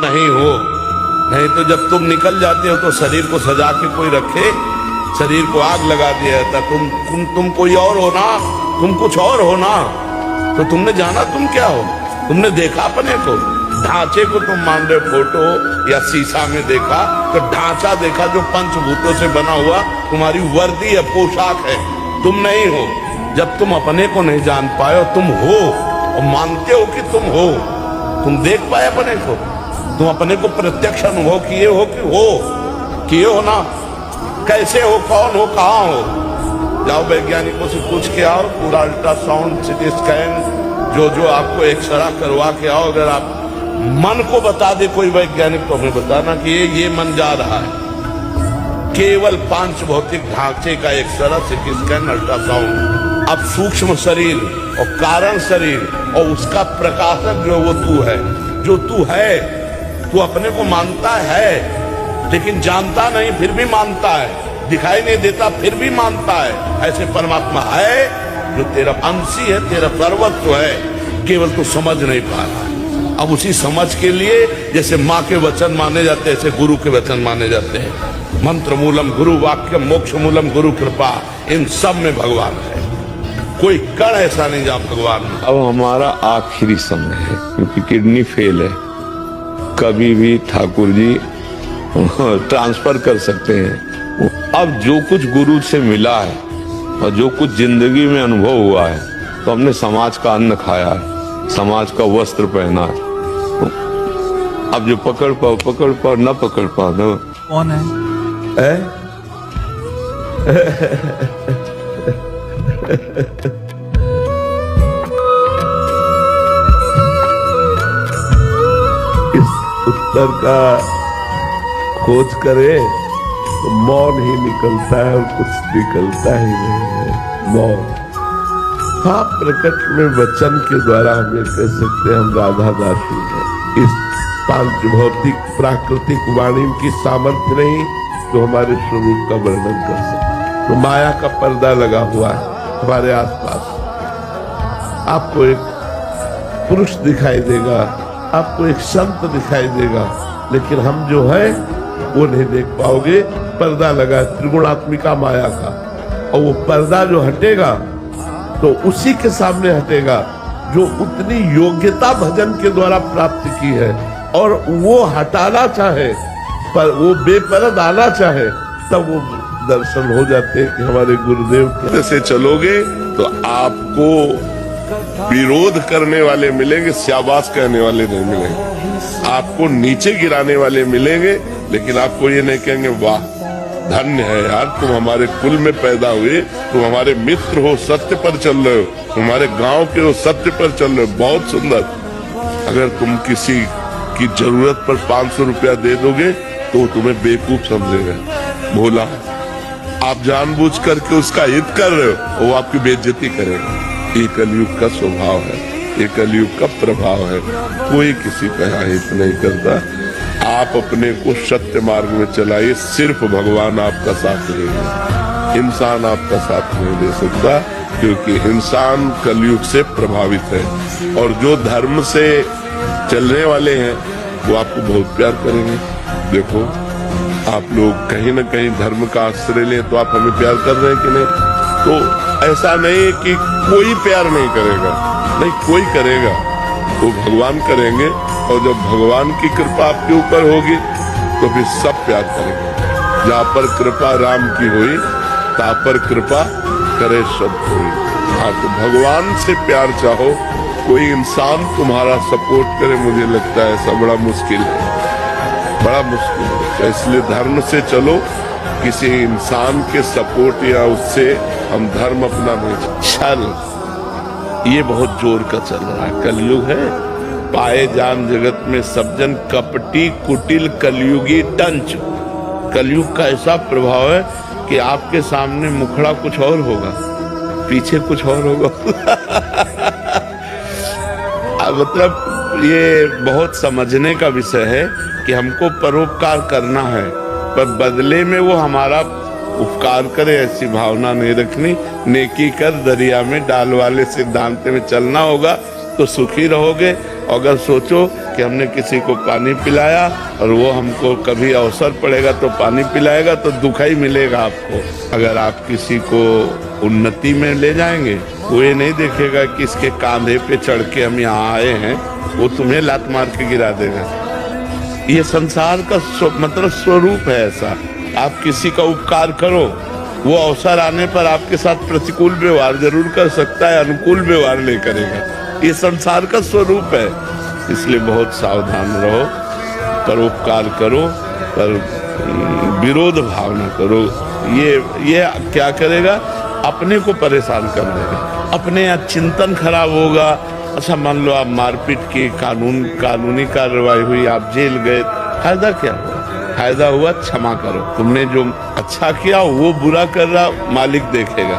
नहीं हो। नहीं तो जब तुम निकल जाते हो तो शरीर को सजा के कोई रखे, शरीर को आग लगा दिया जाता। तुम कोई और हो ना, तुम कुछ और हो ना। तो तुमने जाना तुम क्या हो, तुमने देखा अपने को, ढांचे को तुम मान रहे हो। फोटो या शीशा में देखा तो ढांचा देखा जो पंचभूतों से बना हुआ तुम्हारी वर्दी है, पोशाक है, तुम नहीं हो। जब तुम अपने को नहीं जान पाए हो, तुम हो और मानते हो कि तुम हो, तुम देख पाए अपने को, तुम अपने को प्रत्यक्ष अनुभव किए हो कि किए हो ना। कैसे हो, कौन हो, कहाँ हो, जाओ वैज्ञानिकों से पूछ के आओ। पूरा अल्ट्रासाउंड, सिटी स्कैन, जो आपको एक्सरा करवा के आओ। अगर आप मन को बता दे कोई वैज्ञानिक तो हमें बताना कि ये मन जा रहा है। केवल 5 भौतिक ढांचे का एक्सरा, सिटी स्कैन, अल्ट्रासाउंड। अब सूक्ष्म शरीर और कारण शरीर और उसका प्रकाशक जो वो तू है, जो तू है, तू अपने को मानता है लेकिन जानता नहीं, फिर भी मानता है। दिखाई नहीं देता फिर भी मानता है। ऐसे परमात्मा है जो तेरा अंशी है, तेरा सर्वस्व है, केवल तू समझ नहीं पा रहा। अब उसी समझ के लिए जैसे माँ के वचन माने जाते हैं, ऐसे गुरु के वचन माने जाते हैं। मंत्र मूलम गुरु वाक्यम, मोक्ष मूलम गुरु कृपा, इन सब में भगवान है। कोई कण ऐसा नहीं जहाँ भगवान है। अब हमारा आखिरी समय है क्योंकि किडनी फेल है। कभी भी ठाकुर जी ट्रांसफर कर सकते हैं। अब जो कुछ गुरु से मिला है और जो कुछ जिंदगी में अनुभव हुआ है, तो हमने समाज का अन्न खाया है, समाज का वस्त्र पहना है। अब जो पकड़ पाओ न पकड़ पाओ न। कौन है? इस उत्तर का खोज करे तो मौन ही निकलता है और कुछ निकलता ही नहीं है। मौन, हाँ, प्रकट में वचन के द्वारा हम ये कह सकते हैं हम राधा दासी हैं। इस 5 भौतिक प्राकृतिक वाणी की सामर्थ्य नहीं तो हमारे स्वरूप का वर्णन कर सकते। तो माया का पर्दा लगा हुआ है हमारे आसपास। आपको एक पुरुष दिखाई देगा, आपको एक संत दिखाई देगा, लेकिन हम जो है वो नहीं देख पाओगे। पर्दा लगा त्रिगुणात्मिका माया का, और वो पर्दा जो हटेगा तो उसी के सामने हटेगा जो उतनी योग्यता भजन के द्वारा प्राप्त की है, और वो हटाना चाहे पर वो बेपरद आना चाहे, तब वो दर्शन हो जाते हैं कि हमारे गुरुदेव के से चलोगे तो आपको विरोध करने वाले मिलेंगे, शाबाश कहने वाले नहीं मिलेंगे। आपको नीचे गिराने वाले मिलेंगे, लेकिन आपको ये नहीं कहेंगे वाह धन्य है यार, तुम हमारे कुल में पैदा हुए, तुम हमारे मित्र हो, सत्य पर चल रहे हो, तुम्हारे गांव के हो, सत्य पर चल रहे हो, बहुत सुंदर। अगर तुम किसी की जरूरत पर 500 रुपया दे दोगे तो तुम्हें बेवकूफ समझेगा, भोला। आप जानबूझ करके उसका हित कर रहे हो, वो आपकी बेइज्जती करेगा। ये कलयुग का स्वभाव है, ये कलयुग का प्रभाव है। कोई किसी का हित नहीं करता। आप अपने को सत्य मार्ग में चलाइए, सिर्फ भगवान आपका साथ देगा, इंसान आपका साथ नहीं दे सकता, क्योंकि इंसान कलयुग से प्रभावित है। और जो धर्म से चलने वाले हैं वो आपको बहुत प्यार करेंगे। देखो, आप लोग कहीं ना कहीं धर्म का आश्रय लें तो आप हमें प्यार कर रहे हैं कि नहीं? तो ऐसा नहीं कि कोई प्यार नहीं करेगा, नहीं, कोई करेगा, वो भगवान करेंगे। और जब भगवान की कृपा आपके ऊपर होगी तो फिर सब प्यार करेंगे। जहाँ पर कृपा राम की हुई, ता पर कृपा करे सब कोई। हाँ, तो भगवान से प्यार चाहो, कोई इंसान तुम्हारा सपोर्ट करे, मुझे लगता है ऐसा बड़ा मुश्किल है, बड़ा मुश्किल है। तो इसलिए धर्म से चलो, किसी इंसान के सपोर्ट या उससे हम धर्म अपना नहीं। छल ये बहुत जोर का चल रहा है, कलयुग है। पाए जान जगत में सब जन कपटी कुटिल कलयुगी टंच। कलयुग का ऐसा प्रभाव है कि आपके सामने मुखड़ा कुछ और होगा, पीछे कुछ और होगा। मतलब ये बहुत समझने का विषय है कि हमको परोपकार करना है, पर बदले में वो हमारा उपकार करे ऐसी भावना नहीं रखनी। नेकी कर दरिया में डाल वाले सिद्धांत में चलना होगा तो सुखी रहोगे, अगर सोचो कि हमने किसी को पानी पिलाया और वो हमको कभी अवसर पड़ेगा तो पानी पिलाएगा तो दुख ही मिलेगा आपको। अगर आप किसी को उन्नति में ले जाएंगे, वो ये नहीं देखेगा कि इसके कांधे पे चढ़ के हम यहाँ आए हैं, वो तुम्हें लात मार के गिरा देगा। ये संसार का मतलब स्वरूप है ऐसा। आप किसी का उपकार करो, वो अवसर आने पर आपके साथ प्रतिकूल व्यवहार जरूर कर सकता है, अनुकूल व्यवहार नहीं करेगा। ये संसार का स्वरूप है, इसलिए बहुत सावधान रहो। परोपकार करो, पर विरोध भाव न करो। ये क्या करेगा? अपने को परेशान कर देगा, अपने यहाँ चिंतन खराब होगा। अच्छा, मान लो आप मारपीट की कानूनी कार्रवाई हुई, आप जेल गए, फायदा क्या हुआ? फायदा हुआ क्षमा करो। तुमने जो अच्छा किया वो बुरा कर रहा, मालिक देखेगा।